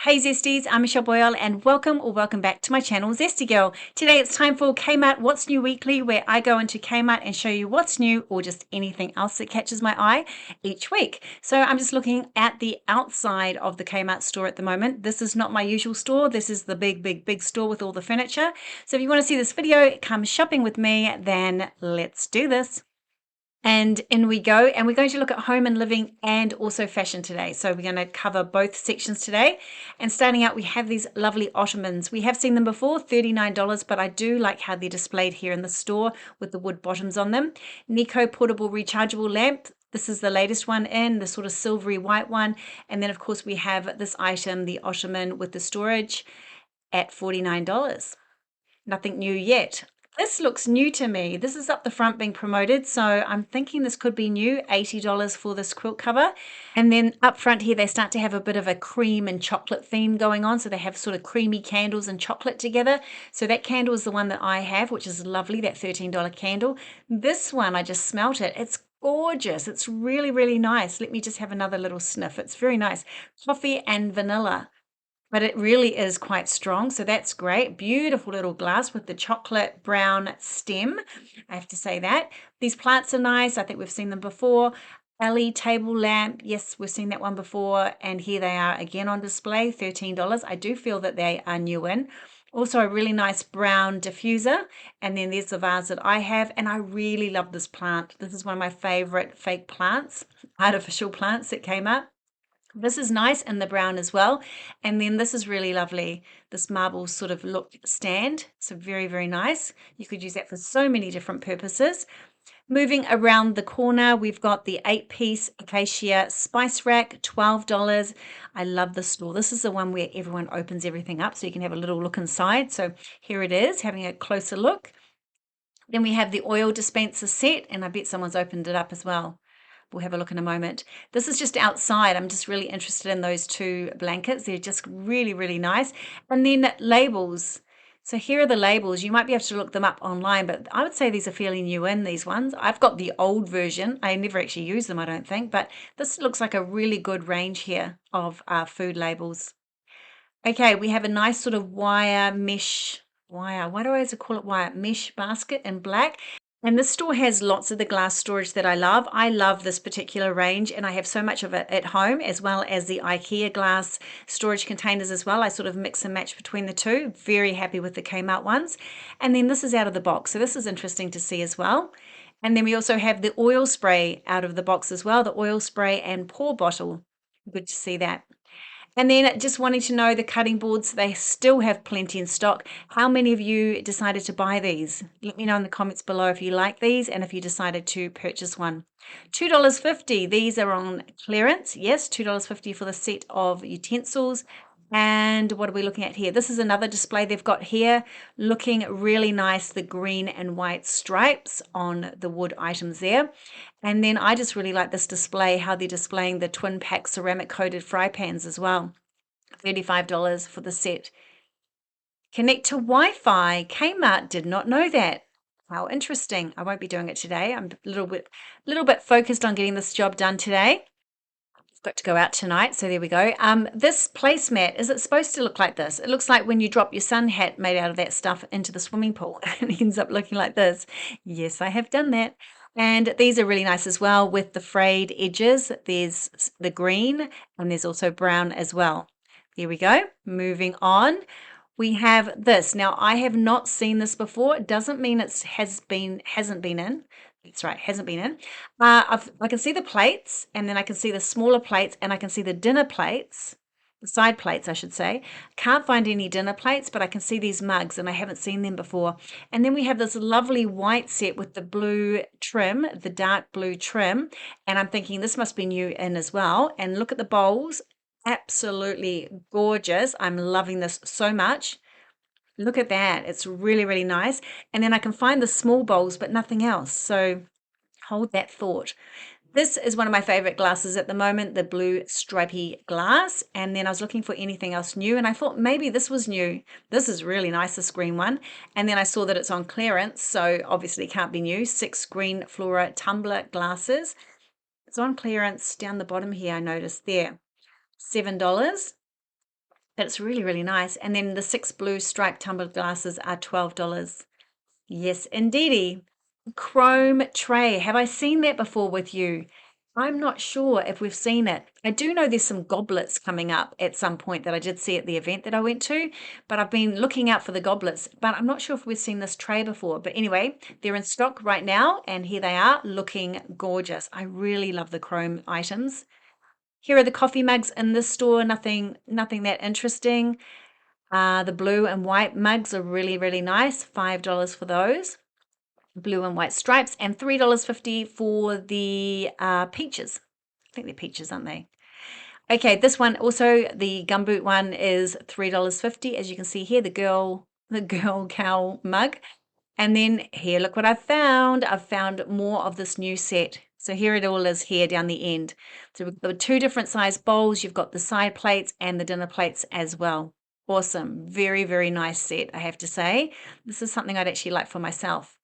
Hey Zesties, I'm Michelle Boyle and welcome back to my channel Zesty Girl. Today it's time for Kmart What's New Weekly, where I go into Kmart and show you what's new or just anything else that catches my eye each week. So I'm just looking at the outside of the Kmart store at the moment. This is not my usual store. This is the big store with all the furniture. So if you want to see this video, come shopping with me, then let's do this. And in we go, and we're going to look at home and living and also fashion today. So we're going to cover both sections today. And starting out, we have these lovely ottomans. We have seen them before, $39, but I do like how they're displayed here in the store with the wood bottoms on them. Nico portable rechargeable lamp. This is the latest one in, the sort of silvery white one. And then, of course, we have this item, the ottoman with the storage at $49. Nothing new yet. This looks new to me. This is up the front being promoted, so I'm thinking this could be new, $80 for this quilt cover. And then up front here, they start to have a bit of a cream and chocolate theme going on, so they have sort of creamy candles and chocolate together. So that candle is the one that I have, which is lovely, that $13 candle. This one, I just smelt it. It's gorgeous. It's really nice. Let me just have another little sniff. It's very nice. Coffee and vanilla. But it really is quite strong, so that's great. Beautiful little glass with the chocolate brown stem. I have to say that. These plants are nice. I think we've seen them before. LED table lamp. Yes, we've seen that one before. And here they are again on display, $13. I do feel that they are new in. Also a really nice brown diffuser. And then there's the vase that I have. And I really love this plant. This is one of my favorite fake plants, artificial plants that came up. This is nice in the brown as well. And then this is really lovely. This marble sort of look stand. So very nice. You could use that for so many different purposes. Moving around the corner, we've got the 8-piece acacia spice rack, $12. I love this store. This is the one where everyone opens everything up so you can have a little look inside. So here it is, having a closer look. Then we have the oil dispenser set, and I bet someone's opened it up as well. We'll have a look in a moment. This is just outside. I'm just really interested in those two blankets. They're just really nice. And then labels. So here are the labels. You might be able to look them up online, but I would say these are fairly new in, these ones. I've got the old version. I never actually use them, I don't think, but this looks like a really good range here of food labels. Okay, we have a nice sort of wire mesh, why do I always call it wire? Mesh basket in black. And this store has lots of the glass storage that I love. I love this particular range, and I have so much of it at home, as well as the IKEA glass storage containers as well. I sort of mix and match between the two. Very happy with the Kmart ones. And then this is out of the box, so this is interesting to see as well. And then we also have the oil spray out of the box as well, the oil spray and pour bottle. Good to see that. And then just wanting to know the cutting boards, they still have plenty in stock. How many of you decided to buy these? Let me know in the comments below if you like these and if you decided to purchase one. $2.50, these are on clearance. Yes, $2.50 for the set of utensils. And what are we looking at here? This is another display they've got here, looking really nice, the green and white stripes on the wood items there. And then I just really like this display, how they're displaying the twin pack ceramic coated fry pans as well. $35 for the set. Connect to Wi-Fi. Kmart did not know that. How interesting. I won't be doing it today. I'm a little bit focused on getting this job done today. Got to go out tonight, so there we go. This placemat, is it supposed to look like this? It looks like when you drop your sun hat made out of that stuff into the swimming pool and it ends up looking like this. Yes, I have done that. And these are really nice as well with the frayed edges. There's the green and there's also brown as well. Here we go. Moving on. We have this. Now, I have not seen this before. It doesn't mean it hasn't been in. That's right, hasn't been in. I can see the plates, and then I can see the smaller plates, and I can see the dinner plates, the side plates, I should say. Can't find any dinner plates, but I can see these mugs, and I haven't seen them before. And then we have this lovely white set with the blue trim, the dark blue trim, and I'm thinking this must be new in as well. And look at the bowls. Absolutely gorgeous. I'm loving this so much. Look at that. It's really nice. And then I can find the small bowls, but nothing else. So hold that thought. This is one of my favorite glasses at the moment, the blue stripy glass. And then I was looking for anything else new, and I thought maybe this was new. This is really nice, this green one. And then I saw that it's on clearance, so obviously it can't be new. 6 green flora tumbler glasses. It's on clearance down the bottom here, I noticed there. $7. but it's really, really nice. And then the 6 blue striped tumbler glasses are $12. Yes, indeedy. Chrome tray. Have I seen that before with you? I'm not sure if we've seen it. I do know there's some goblets coming up at some point that I did see at the event that I went to, but I've been looking out for the goblets, but I'm not sure if we've seen this tray before. But anyway, they're in stock right now, and here they are looking gorgeous. I really love the chrome items. Here are the coffee mugs in this store, nothing that interesting. The blue and white mugs are really, really nice, $5 for those. Blue and white stripes, and $3.50 for the peaches. I think they're peaches, aren't they? Okay, this one also, the gumboot one is $3.50. As you can see here, the girl cow mug. And then here, look what I found. I've found more of this new set. So here it all is here down the end. So we've got 2 different size bowls. You've got the side plates and the dinner plates as well. Awesome. Very, very nice set, I have to say. This is something I'd actually like for myself.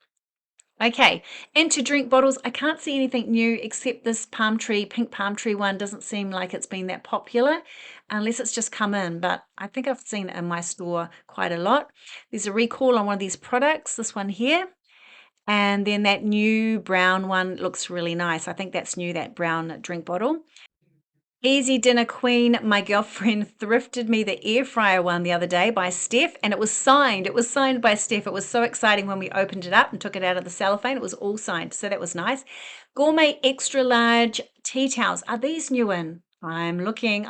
Okay, into drink bottles. I can't see anything new except this pink palm tree one doesn't seem like it's been that popular unless it's just come in, but I think I've seen it in my store quite a lot. There's a recall on one of these products, this one here, and then that new brown one looks really nice. I think that's new, that brown drink bottle. Easy Dinner Queen, my girlfriend thrifted me the air fryer one the other day by Steph, and it was signed. It was signed by Steph. It was so exciting when we opened it up and took it out of the cellophane. It was all signed, so that was nice. Gourmet extra large tea towels. Are these new in? I'm looking.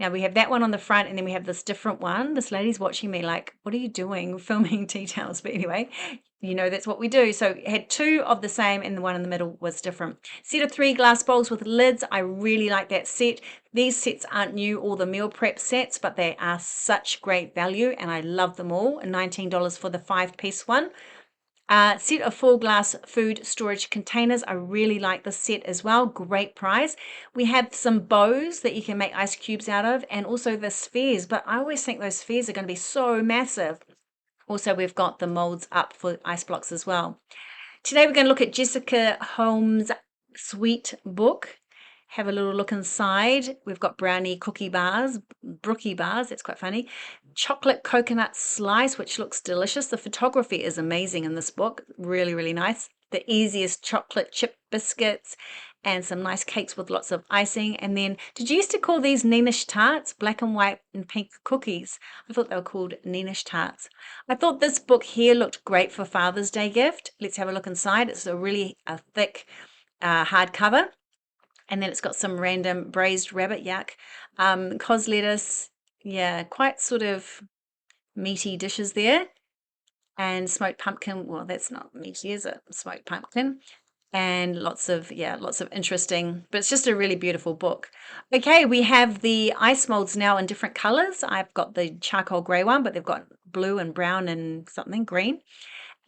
Now we have that one on the front, and then we have this different one. This lady's watching me like, what are you doing filming tea towels? But anyway, you know that's what we do. So it had 2 of the same, and the one in the middle was different. Set of 3 glass bowls with lids. I really like that set. These sets aren't new, all the meal prep sets, but they are such great value, and I love them all. $19 for the 5-piece one. Set of 4 glass food storage containers. I really like this set as well. Great price. We have some bows that you can make ice cubes out of, and also the spheres, but I always think those spheres are going to be so massive. Also, we've got the molds up for ice blocks as well. Today we're going to look at Jessica Holmes' sweet book. Have a little look inside. We've got brownie cookie bars, brookie bars, that's quite funny. Chocolate coconut slice, which looks delicious. The photography is amazing in this book. Really, really nice. The easiest chocolate chip biscuits and some nice cakes with lots of icing. And then, did you used to call these Neenish tarts? Black and white and pink cookies. I thought they were called Neenish tarts. I thought this book here looked great for Father's Day gift. Let's have a look inside. It's a really thick hardcover. And then it's got some random braised rabbit, yuck. Cos lettuce, yeah, quite sort of meaty dishes there. And smoked pumpkin, well, that's not meaty, is it? Smoked pumpkin. And lots of interesting, but it's just a really beautiful book. Okay, we have the ice molds now in different colors. I've got the charcoal gray one, but they've got blue and brown and something green.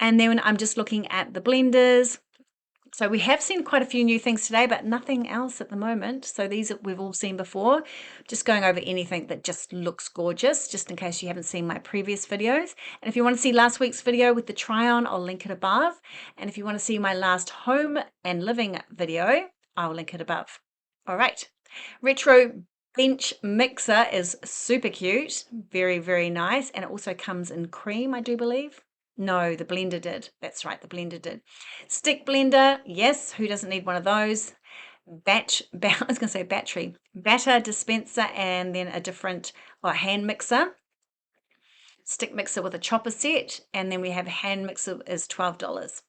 And then I'm just looking at the blenders. So we have seen quite a few new things today, but nothing else at the moment. So these we've all seen before. Just going over anything that just looks gorgeous, just in case you haven't seen my previous videos. And if you want to see last week's video with the try-on, I'll link it above. And if you want to see my last home and living video, I'll link it above. All right. Retro bench mixer is super cute. Very, very nice. And it also comes in cream, I do believe. No, the blender did. That's right, the blender did. Stick blender, yes, who doesn't need one of those? I was going to say battery. Batter dispenser, and then a different hand mixer. Stick mixer with a chopper set, and then we have a hand mixer is $12.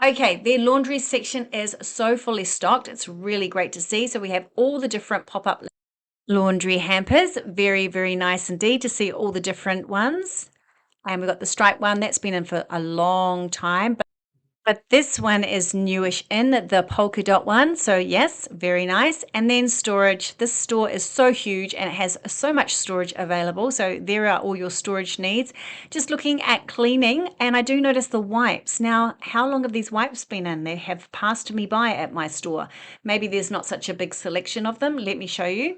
Okay, their laundry section is so fully stocked. It's really great to see. So we have all the different pop-up laundry hampers. Very, very nice indeed to see all the different ones. And we've got the stripe one that's been in for a long time, but this one is newish in the polka dot one. So yes, very nice. And then storage. This store is so huge and it has so much storage available. So there are all your storage needs. Just looking at cleaning, and I do notice the wipes. Now, how long have these wipes been in? They have passed me by at my store. Maybe there's not such a big selection of them. Let me show you.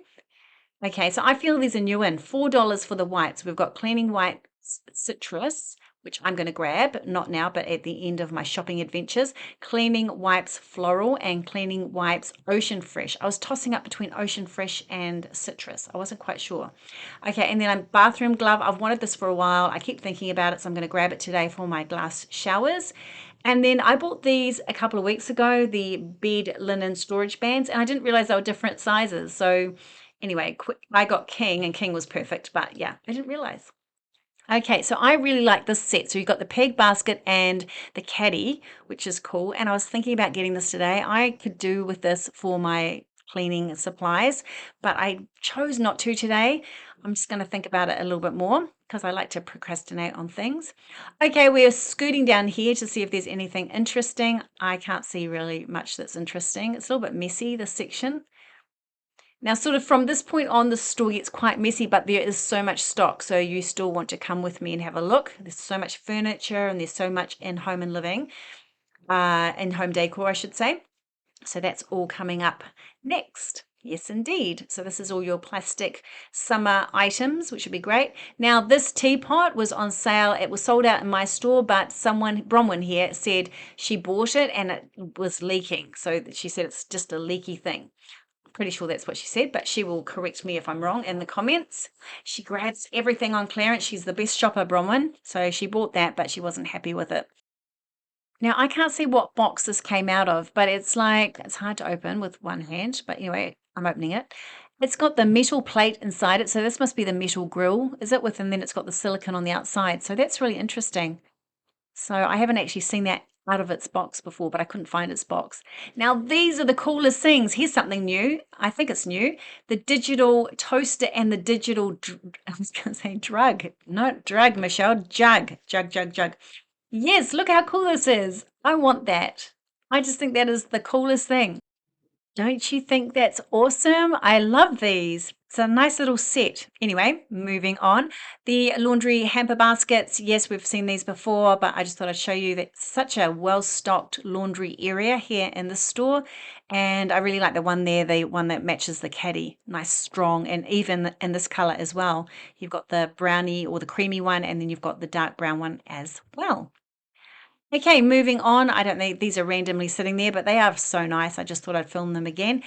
Okay, so I feel these are new in. $4 for the whites. We've got cleaning white citrus, which I'm going to grab, not now, but at the end of my shopping adventures. Cleaning wipes floral and cleaning wipes ocean fresh. I was tossing up between ocean fresh and citrus. I wasn't quite sure. Okay, and then a bathroom glove. I've wanted this for a while. I keep thinking about it, so I'm going to grab it today for my glass showers. And then I bought these a couple of weeks ago, the bed linen storage bands, and I didn't realize they were different sizes. So anyway, I got king, and king was perfect, but yeah, I didn't realize. Okay, so I really like this set. So you've got the peg basket and the caddy, which is cool. And I was thinking about getting this today. I could do with this for my cleaning supplies, but I chose not to today. I'm just going to think about it a little bit more because I like to procrastinate on things. Okay, we're scooting down here to see if there's anything interesting. I can't see really much that's interesting. It's a little bit messy, this section. Now, sort of from this point on, the store gets quite messy, but there is so much stock. So you still want to come with me and have a look. There's so much furniture and there's so much in home and living, in home decor, I should say. So that's all coming up next. Yes, indeed. So this is all your plastic summer items, which would be great. Now, this teapot was on sale. It was sold out in my store, but someone, Bronwyn here, said she bought it and it was leaking. So she said it's just a leaky thing. Pretty sure that's what she said, but she will correct me if I'm wrong in the comments. She grabs everything on clearance. She's the best shopper, Bronwyn. So she bought that, but she wasn't happy with it. Now, I can't see what box this came out of, but it's like, it's hard to open with one hand, but anyway, I'm opening it. It's got the metal plate inside it, so this must be the metal grill, is it? And then it's got the silicone on the outside, so that's really interesting. So I haven't actually seen that out of its box before, but I couldn't find its box. Now, these are the coolest things. Here's something new. I think it's new. The digital toaster and the digital, I was going to say drug. No, drug, Michelle. Jug. Jug, jug, jug. Yes, look how cool this is. I want that. I just think that is the coolest thing. Don't you think that's awesome? I love these. It's a nice little set. Anyway, moving on. The laundry hamper baskets. Yes, we've seen these before, but I just thought I'd show you that such a well-stocked laundry area here in the store. And I really like the one there, the one that matches the caddy. Nice, strong, and even in this color as well. You've got the brownie or the creamy one, and then you've got the dark brown one as well. Okay, moving on. I don't think these are randomly sitting there, but they are so nice. I just thought I'd film them again.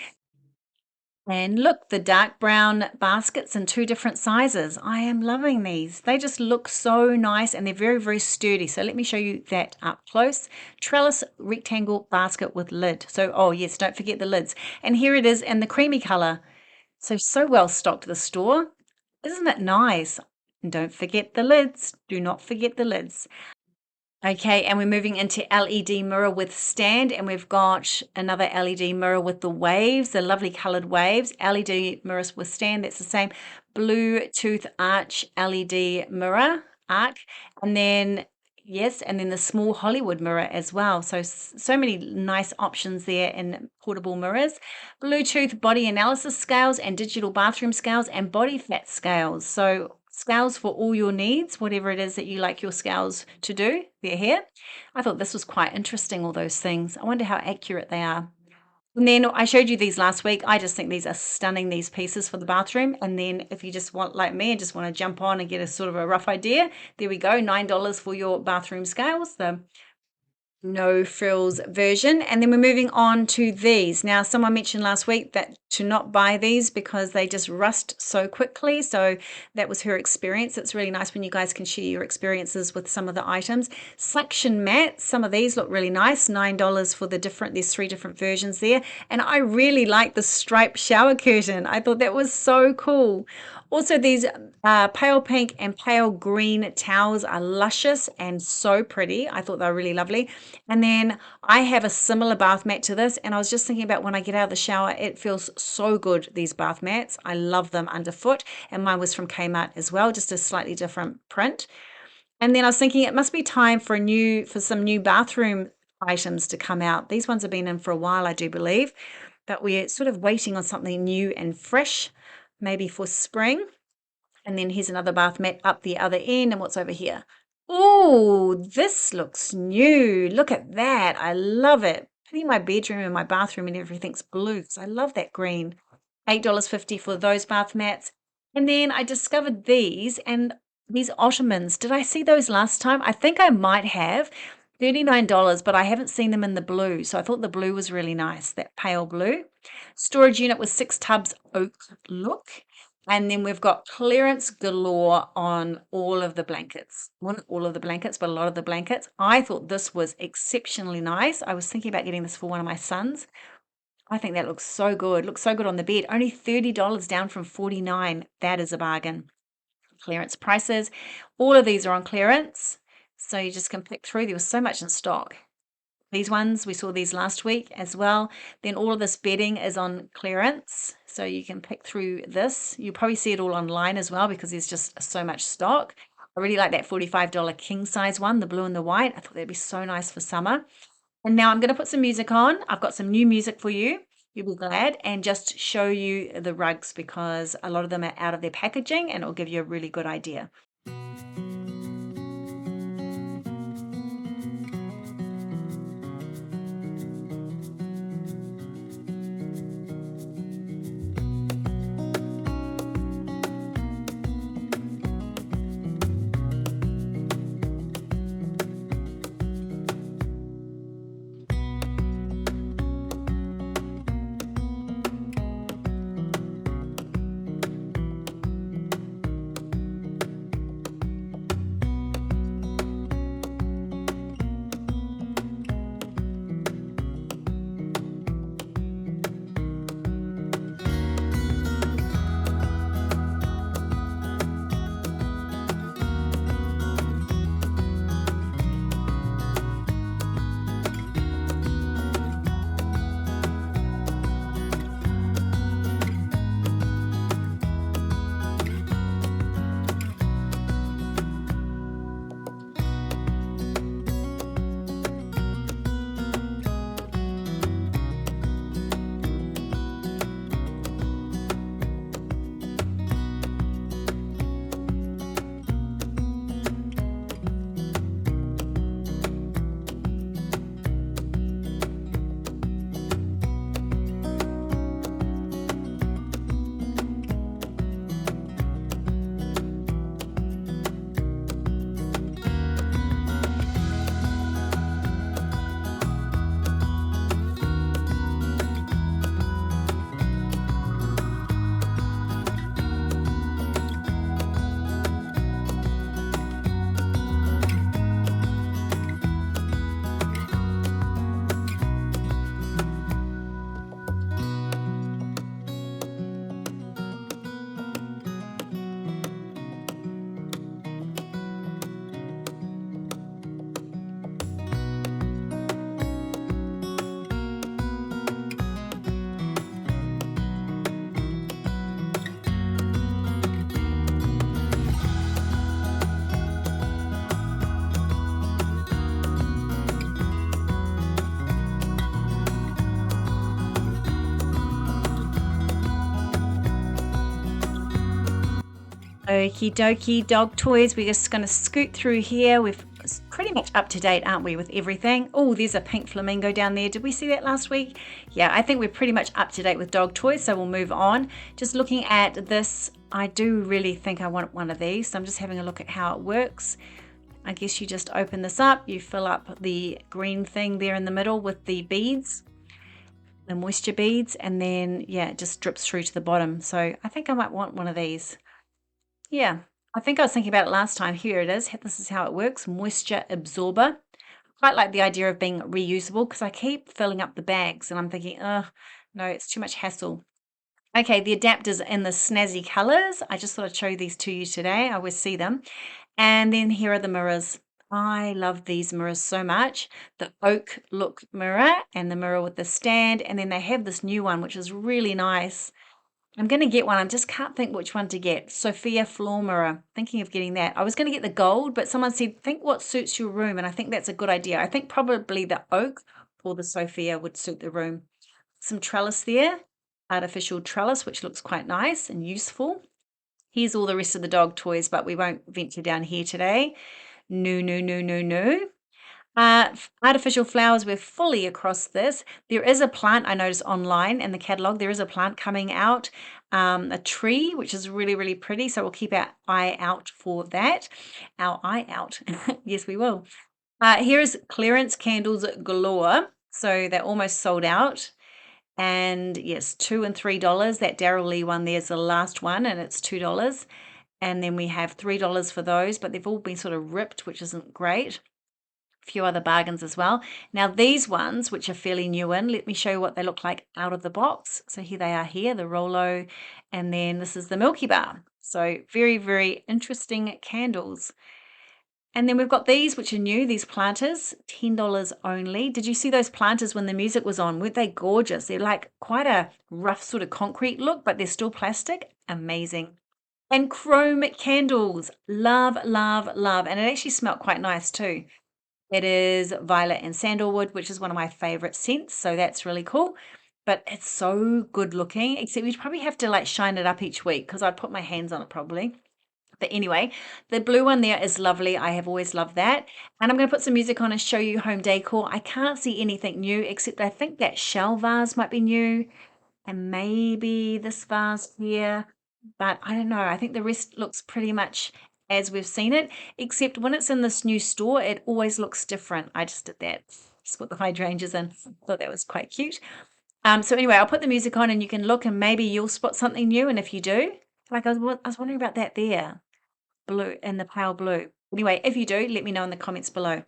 And look, the dark brown baskets in two different sizes. I am loving these. They just look so nice and they're very, very sturdy. So let me show you that up close. Trellis rectangle basket with lid. So, oh yes, don't forget the lids. And here it is in the creamy color. So well stocked the store. Isn't it nice? And don't forget the lids. Do not forget the lids. Okay, and we're moving into LED mirror with stand, and we've got another LED mirror with the waves, the lovely colored waves. LED mirrors with stand, that's the same. Bluetooth arch LED mirror arc, and then yes, and then the small Hollywood mirror as well. So many nice options there in portable mirrors. Bluetooth body analysis scales and digital bathroom scales and body fat scales. So scales for all your needs, whatever it is that you like your scales to do, they're here. I thought this was quite interesting, all those things. I wonder how accurate they are. And then I showed you these last week. I just think these are stunning, these pieces for the bathroom. And then if you just want, like me, and just want to jump on and get a sort of a rough idea, there we go, $9 for your bathroom scales. The no frills version. And then we're moving on to these. Now, someone mentioned last week that to not buy these because they just rust so quickly. So that was her experience. It's really nice when you guys can share your experiences with some of the items. Suction mats, some of these look really nice. $9 for the different, there's 3 different versions there. And I really like the striped shower curtain. I thought that was so cool. Also, these pale pink and pale green towels are luscious and so pretty. I thought they were really lovely. And then I have a similar bath mat to this, and I was just thinking about when I get out of the shower, it feels so good, these bath mats. I love them underfoot, and mine was from Kmart as well, just a slightly different print. And then I was thinking it must be time for some new bathroom items to come out. These ones have been in for a while, I do believe, but we're sort of waiting on something new and fresh, maybe for spring. And then here's another bath mat up the other end. And what's over here? Oh, this looks new. Look at that. I love it. Putting my bedroom and my bathroom and everything's blue because I love that green. $8.50 for those bath mats. And then I discovered these, and These ottomans, did I see those last time? I think I might have. $39, but I haven't seen them in the blue. So I thought the blue was really nice, that pale blue. Storage unit with 6 tubs, oak look. And then we've got clearance galore on all of the blankets. Well, not all of the blankets, but a lot of the blankets. I thought this was exceptionally nice. I was thinking about getting this for one of my sons. I think that looks so good. Looks so good on the bed. Only $30 down from 49. That is a bargain. Clearance prices. All of these are on clearance. So you just can pick through. There was so much in stock. These ones, we saw these last week as well. Then all of this bedding is on clearance. So you can pick through this. You'll probably see it all online as well because there's just so much stock. I really like that $45 king size one, the blue and the white. I thought that'd be so nice for summer. And now I'm going to put some music on. I've got some new music for you. You'll be glad, and just show you the rugs because a lot of them are out of their packaging and it'll give you a really good idea. Okie dokie, dog toys. We're just going to scoot through here. We're pretty much up to date, aren't we, with everything? Oh, there's a pink flamingo down there. Did we see that last week? Yeah, I think we're pretty much up to date with dog toys, so we'll move on. Just looking at this, I do really think I want one of these. So I'm just having a look at how it works. I guess you just open this up, you fill up the green thing there in the middle with the beads, the moisture beads, and then, yeah, it just drips through to the bottom. So I think I might want one of these. Yeah, I think I was thinking about it last time. Here it is. This is how it works. Moisture absorber. I quite like the idea of being reusable because I keep filling up the bags and I'm thinking, oh, no, it's too much hassle. Okay, the adapters in the snazzy colors. I just thought I'd show these to you today. I always see them. And then here are the mirrors. I love these mirrors so much. The oak look mirror and the mirror with the stand. And then they have this new one, which is really nice. I'm going to get one. I just can't think which one to get. Sophia floor mirror. Thinking of getting that. I was going to get the gold, but someone said, think what suits your room. And I think that's a good idea. I think probably the oak or the Sophia would suit the room. Some trellis there. Artificial trellis, which looks quite nice and useful. Here's all the rest of the dog toys, but we won't venture down here today. No, no, no, no, no. Artificial flowers, we're fully across this. There is a plant I noticed online in the catalog. There is a plant coming out. a tree, which is really, really pretty. So we'll keep our eye out for that. Our eye out. Yes, we will. Here's clearance candles galore. So they're almost sold out. And yes, $2 and $3. That Daryl Lee one there's the last one, and it's $2. And then we have $3 for those, but they've all been sort of ripped, which isn't great. A few other bargains as well. Now these ones, which are fairly new in, let me show you what they look like out of the box. So here they are here, the Rolo, and then this is the Milky Bar. So very, very interesting candles. And then we've got these, which are new, these planters, $10 only. Did you see those planters when the music was on? Weren't they gorgeous? They're like quite a rough sort of concrete look, but they're still plastic. Amazing. And chrome candles. Love, love, love. And it actually smelled quite nice too. It is violet and sandalwood, which is one of my favorite scents. So that's really cool. But it's so good looking, except you'd probably have to like shine it up each week because I'd put my hands on it probably. But anyway, the blue one there is lovely. I have always loved that. And I'm going to put some music on and show you home decor. I can't see anything new, except I think that shell vase might be new. And maybe this vase here. But I don't know. I think the rest looks pretty much as we've seen it, except when it's in this new store, it always looks different. I just did that. Just put the hydrangeas in. Thought that was quite cute. So anyway, I'll put the music on and you can look and maybe you'll spot something new. And if you do, like I was wondering about that there, blue in the pale blue. Anyway, if you do, let me know in the comments below.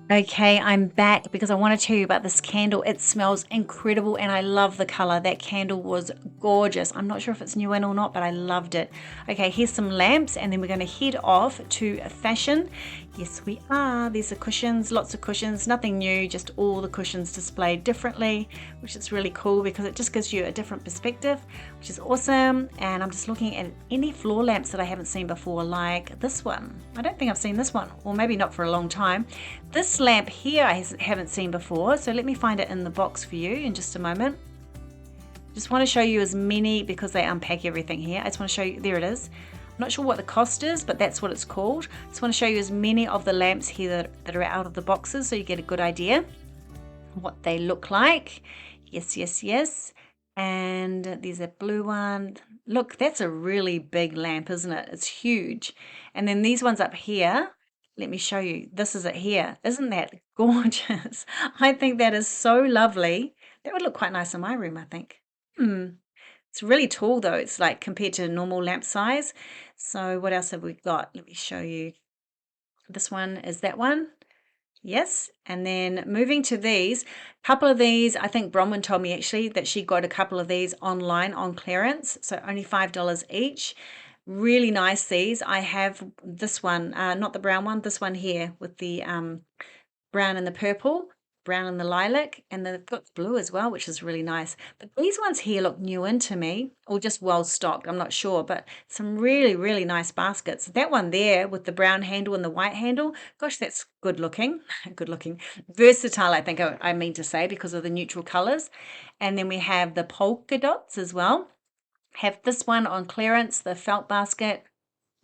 Okay, I'm back because I want to tell you about this candle. It smells incredible and I love the color. That candle was gorgeous. I'm not sure if it's new in or not, but I loved it. Okay, here's some lamps, and then we're going to head off to fashion. Yes, we are. These are cushions, lots of cushions, nothing new, just all the cushions displayed differently, which is really cool because it just gives you a different perspective, which is awesome. And I'm just looking at any floor lamps that I haven't seen before, like this one. I don't think I've seen this one, or maybe not for a long time. This lamp here I haven't seen before, so let me find it in the box for you in just a moment. Just want to show you as many, because they unpack everything here. I just want to show you, there it is. I'm not sure what the cost is, but that's what it's called. I just want to show you as many of the lamps here that are out of the boxes, so you get a good idea what they look like. Yes, yes, yes. And there's a blue one. Look, that's a really big lamp, isn't it? It's huge. And then these ones up here, let me show you. This is it here. Isn't that gorgeous? I think that is so lovely. That would look quite nice in my room, I think. It's really tall though. It's like compared to normal lamp size. So what else have we got? Let me show you. This one is that one. Yes. And then moving to these, a couple of these, I think Bronwyn told me actually that she got a couple of these online on clearance. So only $5 each. Really nice these. I have this one, not the brown one, this one here with the brown and the purple, brown and the lilac, and they've got the blue as well, which is really nice. But these ones here look new in to me, or just well stocked, I'm not sure, but some really, really nice baskets. That one there with the brown handle and the white handle, gosh, that's good looking, good looking. Versatile, I think I mean to say, because of the neutral colors. And then we have the polka dots as well. Have this one on clearance, the felt basket,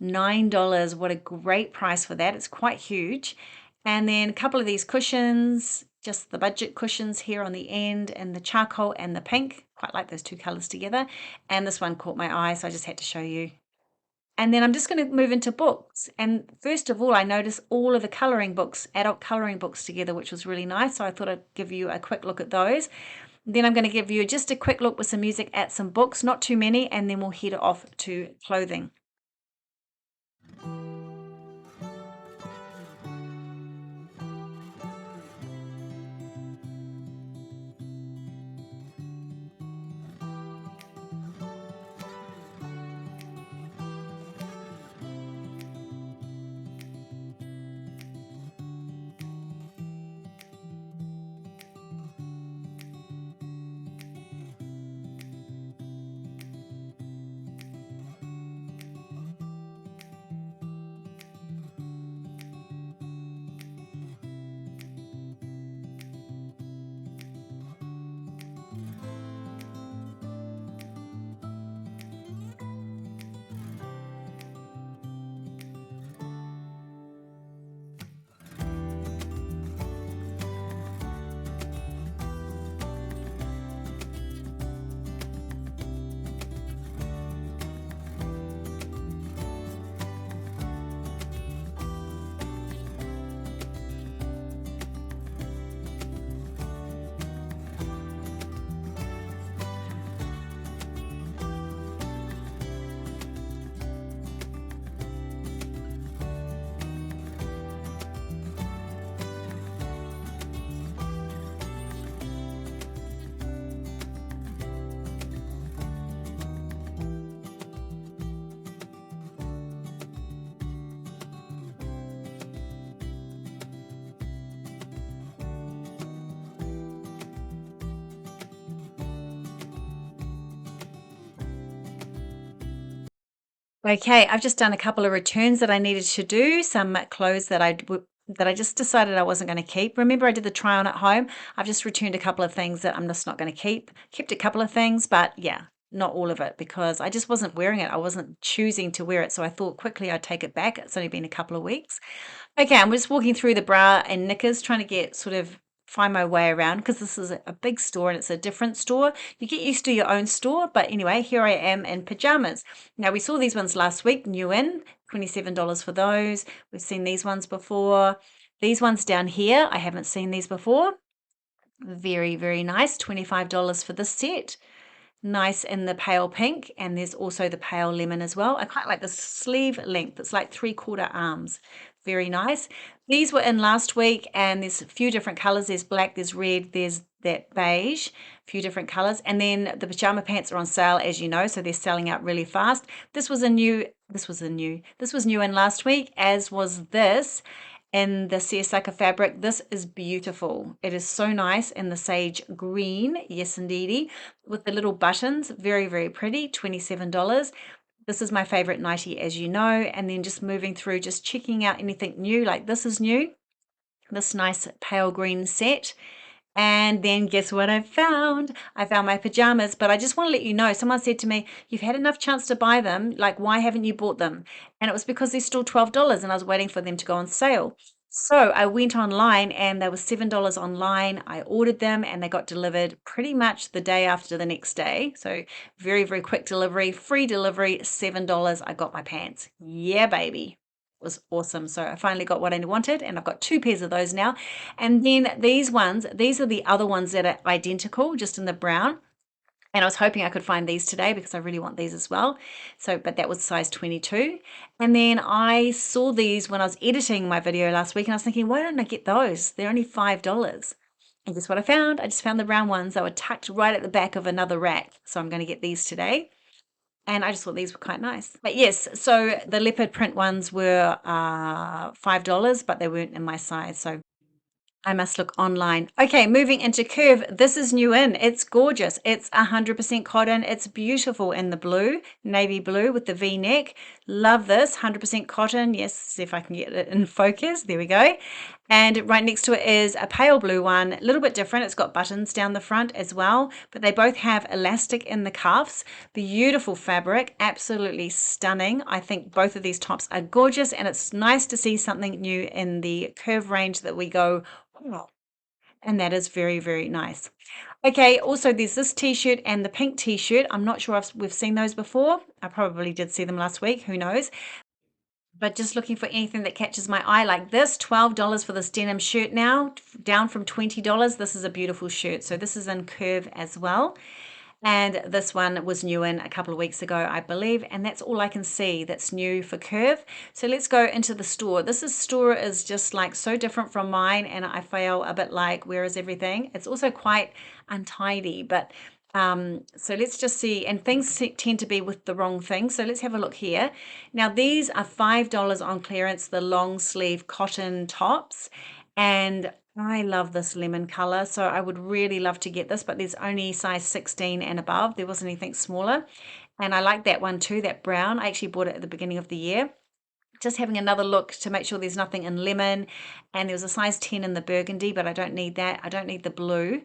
$9. What a great price for that. It's quite huge. And then a couple of these cushions, just the budget cushions here on the end, and the charcoal and the pink. Quite like those two colors together. And this one caught my eye, so I just had to show you. And then I'm just going to move into books. And first of all, I noticed all of the coloring books, adult coloring books together, which was really nice. So I thought I'd give you a quick look at those. Then I'm going to give you just a quick look with some music at some books, not too many, and then we'll head off to clothing. Okay, I've just done a couple of returns that I needed to do, some clothes that I just decided I wasn't going to keep. Remember I did the try on at home? I've just returned a couple of things that I'm just not going to keep. Kept a couple of things, but yeah, not all of it, because I just wasn't wearing it. I wasn't choosing to wear it, so I thought quickly I'd take it back. It's only been a couple of weeks. Okay, I'm just walking through the bra and knickers, trying to get sort of find my way around, because this is a big store and it's a different store. You get used to your own store, but anyway, here I am in pajamas. Now, we saw these ones last week, new in, $27 for those. We've seen these ones before. These ones down here, I haven't seen these before. Very, very nice, $25 for this set. Nice in the pale pink, and there's also the pale lemon as well. I quite like the sleeve length. It's like 3/4 arms. Very nice. These were in last week, and there's a few different colors. There's black, there's red, there's that beige, a few different colors. And then the pajama pants are on sale, as you know, so they're selling out really fast. This was new in last week, as was this in the seersucker fabric. This is beautiful. It is so nice in the sage green, yes indeedy, with the little buttons. Very, very pretty, $27. This is my favorite nightie, as you know. And then just moving through, just checking out anything new, like this is new. This nice pale green set. And then guess what I found? I found my pajamas, but I just want to let you know, someone said to me, you've had enough chance to buy them, like why haven't you bought them? And it was because they're still $12 and I was waiting for them to go on sale. So I went online and they were $7 online. I ordered them and they got delivered pretty much the day after the next day. So very, very quick delivery, free delivery, $7. I got my pants. Yeah, baby. It was awesome. So I finally got what I wanted and I've got 2 pairs of those now. And then these ones, these are the other ones that are identical, just in the brown. And I was hoping I could find these today because I really want these as well. So, but that was size 22. And then I saw these when I was editing my video last week and I was thinking, why don't I get those? They're only $5. And guess what I found? I just found the brown ones. They were tucked right at the back of another rack. So I'm going to get these today. And I just thought these were quite nice. But yes, so the leopard print ones were $5, but they weren't in my size. So I must look online. Okay, moving into Curve. This is new in. It's gorgeous. It's 100% cotton. It's beautiful in the blue, navy blue with the V-neck. Love this, 100% cotton. Yes, see if I can get it in focus. There we go. And right next to it is a pale blue one, a little bit different. It's got buttons down the front as well, but they both have elastic in the cuffs. Beautiful fabric, absolutely stunning. I think both of these tops are gorgeous, and it's nice to see something new in the Curve range that we go, oh, and that is very, very nice. Okay, also there's this t-shirt and the pink t-shirt. I'm not sure if we've seen those before. I probably did see them last week, who knows. But just looking for anything that catches my eye like this. $12 for this denim shirt now, down from $20. This is a beautiful shirt. So this is in Curve as well. And this one was new in a couple of weeks ago, I believe. And that's all I can see that's new for Curve. So let's go into the store. Store is just like so different from mine. And I feel a bit like, where is everything? It's also quite untidy, but so let's just see, and things tend to be with the wrong thing. So let's have a look here. Now these are $5 on clearance, the long sleeve cotton tops, and I love this lemon color, so I would really love to get this, but there's only size 16 and above. There wasn't anything smaller, and I like that one too, that brown. I actually bought it at the beginning of the year. Just having another look to make sure there's nothing in lemon, and there was a size 10 in the burgundy, but I don't need that. I don't need the blue.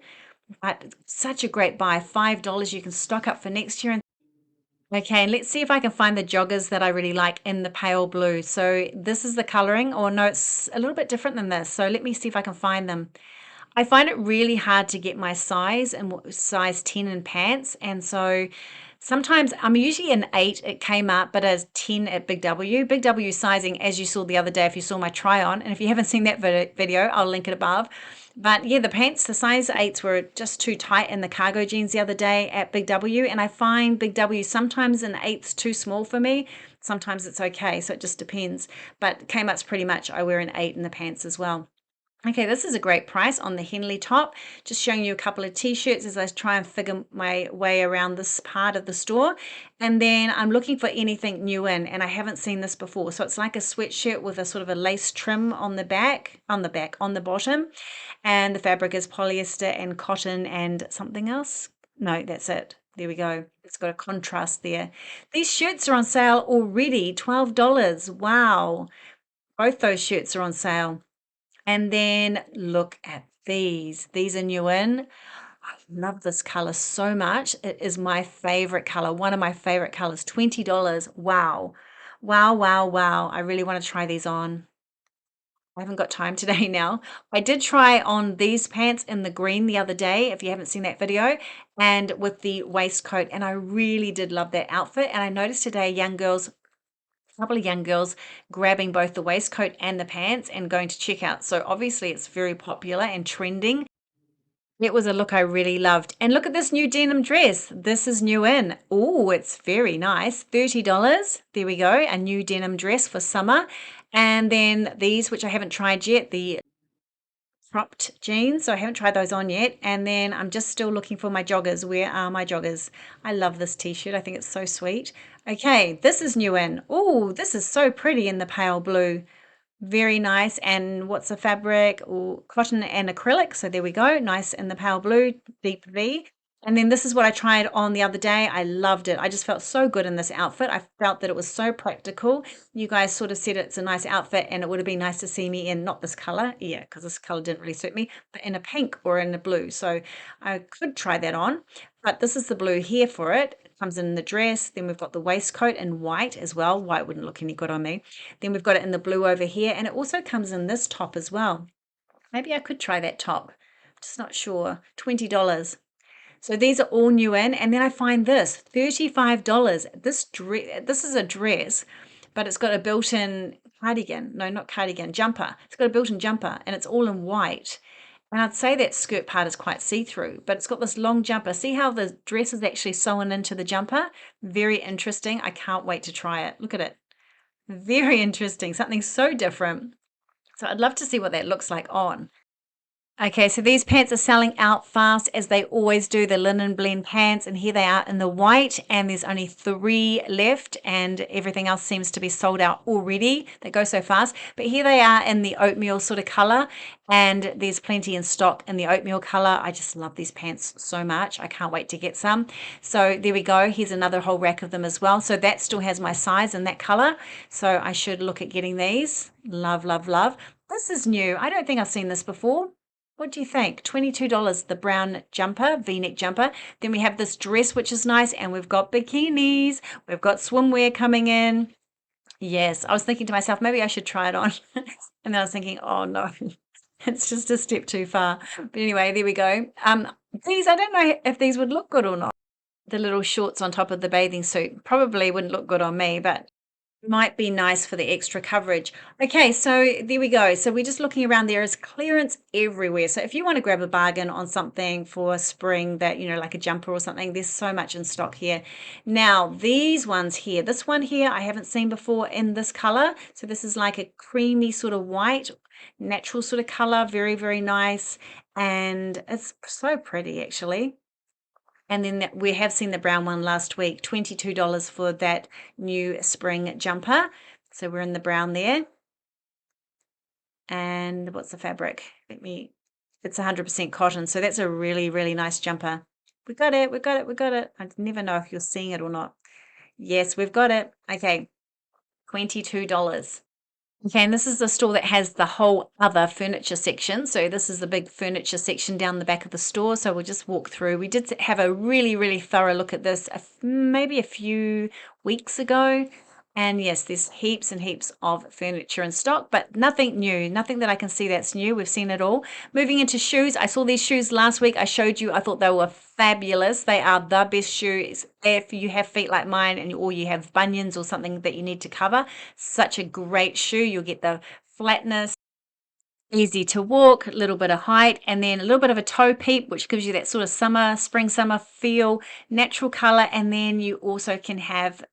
But such a great buy, $5. You can stock up for next year. Okay, and let's see if I can find the joggers that I really like in the pale blue. So this is the coloring, or no, it's a little bit different than this. So let me see if I can find them. I find it really hard to get my size and size 10 in pants. And so sometimes I'm usually an 8 at Kmart, but a 10 at Big W. Big W sizing, as you saw the other day, if you saw my try on. And if you haven't seen that video, I'll link it above. But yeah, the pants, the size 8s were just too tight in the cargo jeans the other day at Big W. And I find Big W sometimes an 8's too small for me. Sometimes it's okay. So it just depends. But Kmart's pretty much, I wear an 8 in the pants as well. Okay, this is a great price on the Henley top. Just showing you a couple of t-shirts as I try and figure my way around this part of the store. And then I'm looking for anything new in, and I haven't seen this before. So it's like a sweatshirt with a sort of a lace trim on the bottom. And the fabric is polyester and cotton and something else. No, that's it. There we go. It's got a contrast there. These shirts are on sale already, $12. Wow. Both those shirts are on sale. And then look at these. These are new in. I love this color so much. It is my favorite color, one of my favorite colors, $20. Wow. Wow, wow, wow. I really want to try these on. I haven't got time today now. I did try on these pants in the green the other day, if you haven't seen that video, and with the waistcoat, and I really did love that outfit. And I noticed today couple of young girls grabbing both the waistcoat and the pants and going to checkout. So obviously it's very popular and trending. It was a look I really loved. And look at this new denim dress. This is new in. Oh, it's very nice. $30. There we go. A new denim dress for summer. And then these, which I haven't tried yet, the cropped jeans, so I haven't tried those on yet. And then I'm just still looking for my joggers. Where are my joggers? I love this t-shirt. I think it's so sweet. Okay, this is new in. Oh, this is so pretty in the pale blue. Very nice. And what's the fabric? Oh, cotton and acrylic. So there we go. Nice in the pale blue, deep V. And then this is what I tried on the other day. I loved it. I just felt so good in this outfit. I felt that it was so practical. You guys sort of said it's a nice outfit and it would have been nice to see me in not this color. Yeah, because this color didn't really suit me, but in a pink or in a blue. So I could try that on. But this is the blue here for it. It comes in the dress. Then we've got the waistcoat in white as well. White wouldn't look any good on me. Then we've got it in the blue over here. And it also comes in this top as well. Maybe I could try that top. Just not sure. $20. So these are all new in, and then I find this $35. This is a dress, but it's got a built-in cardigan. No, not cardigan, jumper. It's got a built-in jumper, and it's all in white. And I'd say that skirt part is quite see-through, but it's got this long jumper. See how the dress is actually sewn into the jumper? Very interesting. I can't wait to try it. Look at it. Very interesting. Something so different. So I'd love to see what that looks like on. Okay, so these pants are selling out fast as they always do, the linen blend pants, and here they are in the white, and there's only 3 left, and everything else seems to be sold out already. They go so fast, but here they are in the oatmeal sort of color, and there's plenty in stock in the oatmeal color. I just love these pants so much. I can't wait to get some. So there we go. Here's another whole rack of them as well. So that still has my size in that color, so I should look at getting these. Love, love, love. This is new. I don't think I've seen this before. What do you think? $22, the brown jumper, V-neck jumper. Then we have this dress, which is nice, and we've got bikinis. We've got swimwear coming in. Yes, I was thinking to myself, maybe I should try it on. And then I was thinking, oh no, it's just a step too far. But anyway, there we go. These, I don't know if these would look good or not. The little shorts on top of the bathing suit probably wouldn't look good on me, but might be nice for the extra coverage. Okay, so there we go. So we're just looking around. There is clearance everywhere. So if you want to grab a bargain on something for spring that, like a jumper or something, there's so much in stock here. Now, these ones here, this one here, I haven't seen before in this color. So this is like a creamy sort of white, natural sort of color. Very, very nice. And it's so pretty, actually. And then we have seen the brown one last week, $22 for that new spring jumper. So we're in the brown there. And what's the fabric? It's 100% cotton. So that's a really, really nice jumper. We got it, we got it, we got it. I never know if you're seeing it or not. Yes, we've got it. Okay, $22. Okay, and this is the store that has the whole other furniture section. So this is the big furniture section down the back of the store. So we'll just walk through. We did have a really, really thorough look at this maybe a few weeks ago. And yes, there's heaps and heaps of furniture in stock, but nothing new, nothing that I can see that's new. We've seen it all. Moving into shoes, I saw these shoes last week. I showed you, I thought they were fabulous. They are the best shoes. If you have feet like mine or you have bunions or something that you need to cover, such a great shoe. You'll get the flatness, easy to walk, a little bit of height, and then a little bit of a toe peep, which gives you that sort of spring summer feel, natural color. And then you also can have,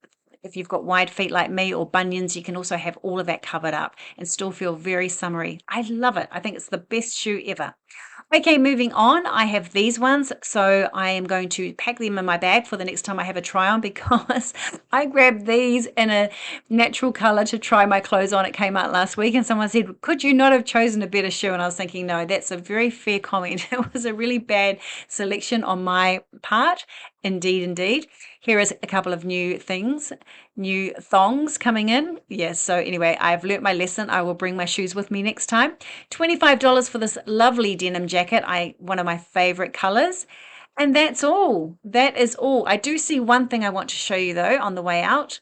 if you've got wide feet like me or bunions, you can also have all of that covered up and still feel very summery. I love it. I think it's the best shoe ever. Okay, moving on, I have these ones, so I am going to pack them in my bag for the next time I have a try on, because I grabbed these in a natural color to try my clothes on at Kmart last week, and someone said, could you not have chosen a better shoe? And I was thinking, no, that's a very fair comment. It was a really bad selection on my part. Indeed, indeed. Here is a couple of new things, new thongs coming in. Yes, so anyway, I've learnt my lesson. I will bring my shoes with me next time. $25 for this lovely denim jacket, one of my favorite colors. And that's all. That is all. I do see one thing I want to show you though on the way out.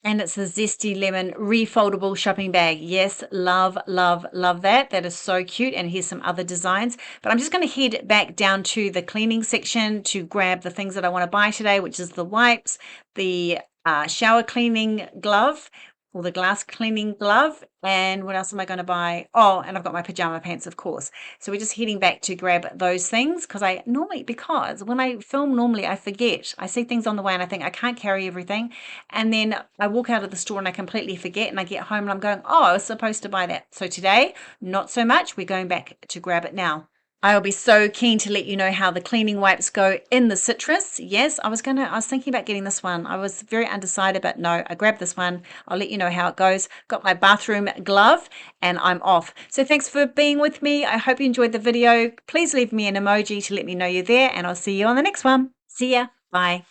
And it's the Zesty Lemon refoldable shopping bag. Yes, love, love, love that. That is so cute. And here's some other designs. But I'm just going to head back down to the cleaning section to grab the things that I want to buy today, which is the wipes, the shower cleaning glove, or the glass cleaning glove. And what else am I going to buy? Oh, and I've got my pajama pants, of course. So we're just heading back to grab those things because when I film, normally I forget. I see things on the way and I think I can't carry everything. And then I walk out of the store and I completely forget. And I get home and I'm going, oh, I was supposed to buy that. So today, not so much. We're going back to grab it now. I'll be so keen to let you know how the cleaning wipes go in the citrus. Yes, I was thinking about getting this one. I was very undecided, but no, I grabbed this one. I'll let you know how it goes. Got my bathroom glove and I'm off. So thanks for being with me. I hope you enjoyed the video. Please leave me an emoji to let me know you're there and I'll see you on the next one. See ya. Bye.